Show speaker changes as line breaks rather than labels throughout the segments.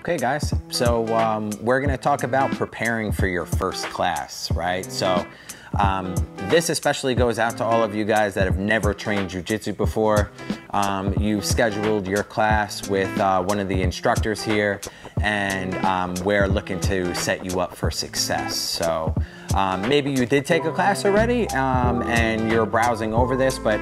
Okay guys, so we're gonna talk about preparing for your first class, right? So this especially goes out to all of you guys that have never trained jiu-jitsu before. You've scheduled your class with one of the instructors here, and we're looking to set you up for success. So maybe you did take a class already and you're browsing over this, but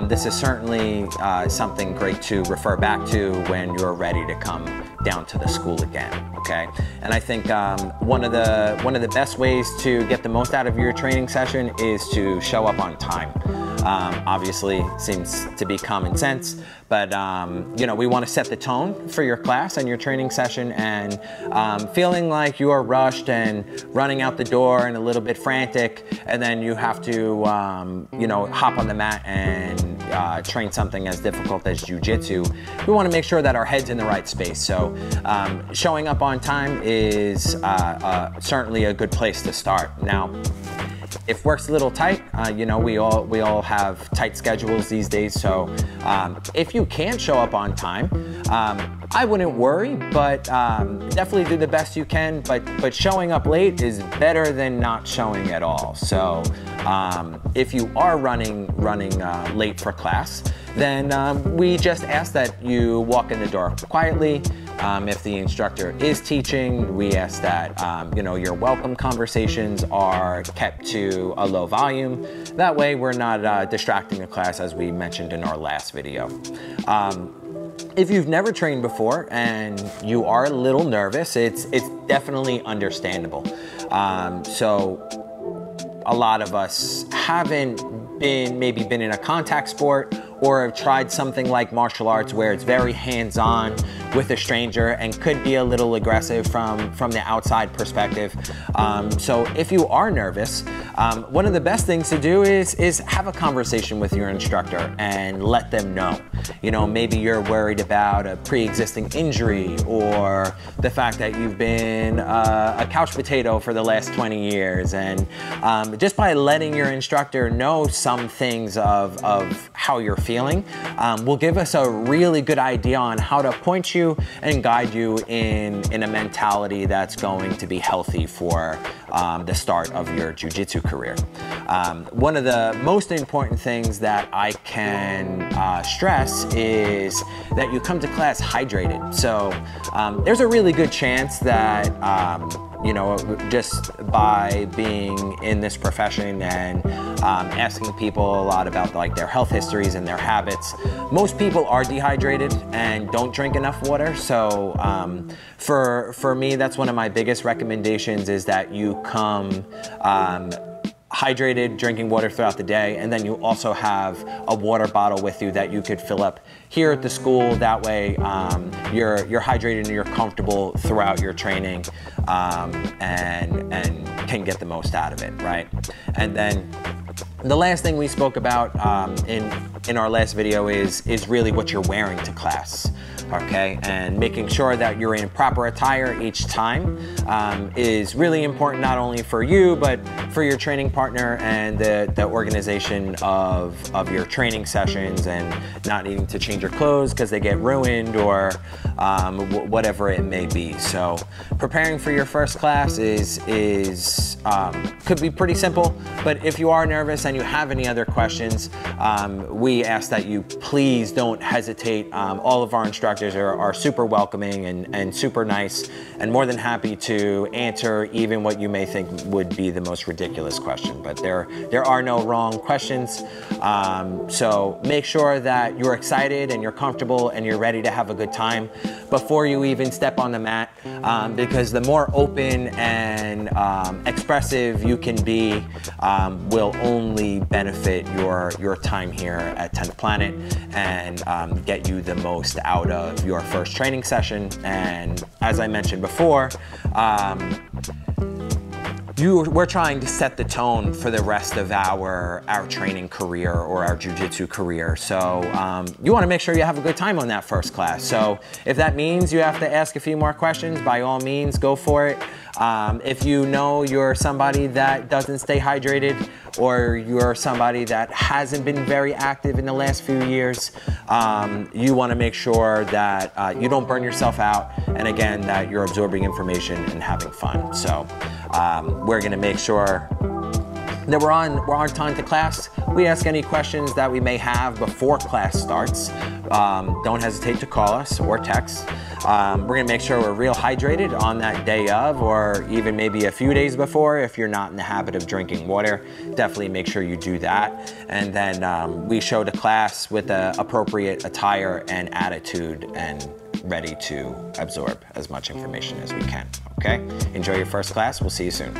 this is certainly something great to refer back to when you're ready to come down to the school again, okay? And I think one of the best ways to get the most out of your training session is to show up on time. Obviously, seems to be common sense, but you know, we want to set the tone for your class and your training session, and feeling like you are rushed and running out the door and a little bit frantic, and then you have to you know, hop on the mat and train something as difficult as jiu-jitsu. We want to make sure that our head's in the right space. So showing up on time is certainly a good place to start. Now, if work's a little tight, you know, we all have tight schedules these days, so if you can't show up on time, I wouldn't worry, but definitely do the best you can, but showing up late is better than not showing at all. So if you are running late for class, then we just ask that you walk in the door quietly. If the instructor is teaching, we ask that you know, your welcome conversations are kept to a low volume. That way we're not distracting the class, as we mentioned in our last video. If you've never trained before and you are a little nervous, it's definitely understandable. So a lot of us haven't maybe been in a contact sport, or have tried something like martial arts where it's very hands-on with a stranger and could be a little aggressive from the outside perspective. So if you are nervous, one of the best things to do is have a conversation with your instructor and let them know. You know, maybe you're worried about a pre-existing injury, or the fact that you've been a couch potato for the last 20 years. And just by letting your instructor know some things of how you're feeling will give us a really good idea on how to point you and guide you in a mentality that's going to be healthy for the start of your jiu-jitsu career. One of the most important things that I can stress is that you come to class hydrated. So there's a really good chance that you know, just by being in this profession and asking people a lot about like their health histories and their habits, most people are dehydrated and don't drink enough water. So for me, that's one of my biggest recommendations, is that you come hydrated, drinking water throughout the day, and then you also have a water bottle with you that you could fill up here at the school. That way you're hydrated and you're comfortable throughout your training, and can get the most out of it, right? And then the last thing we spoke about in our last video is really what you're wearing to class, okay? And making sure that you're in proper attire each time is really important, not only for you, but for your training partner and the organization of your training sessions, and not needing to change your clothes because they get ruined, or whatever it may be. So preparing for your first class could be pretty simple, but if you are nervous and you have any other questions, we ask that you please don't hesitate. All of our instructors are super welcoming and super nice, and more than happy to answer even what you may think would be the most ridiculous question. But there are no wrong questions. So make sure that you're excited and you're comfortable and you're ready to have a good time before you even step on the mat, because the more open and expressive you can be will only benefit your time here at 10th Planet, and get you the most out of your first training session. And as I mentioned before, we're trying to set the tone for the rest of our training career, or our jiu-jitsu career. So you want to make sure you have a good time on that first class. So if that means you have to ask a few more questions, by all means, go for it. If you know you're somebody that doesn't stay hydrated, or you're somebody that hasn't been very active in the last few years, you want to make sure that you don't burn yourself out, and again, that you're absorbing information and having fun. So we're going to make sure that we're on time to class. We ask any questions that we may have before class starts. Don't hesitate to call us or text. We're gonna make sure we're real hydrated on that day of, or even maybe a few days before. If you're not in the habit of drinking water, definitely make sure you do that. And then we show the class with the appropriate attire and attitude and ready to absorb as much information as we can, okay? Enjoy your first class. We'll see you soon.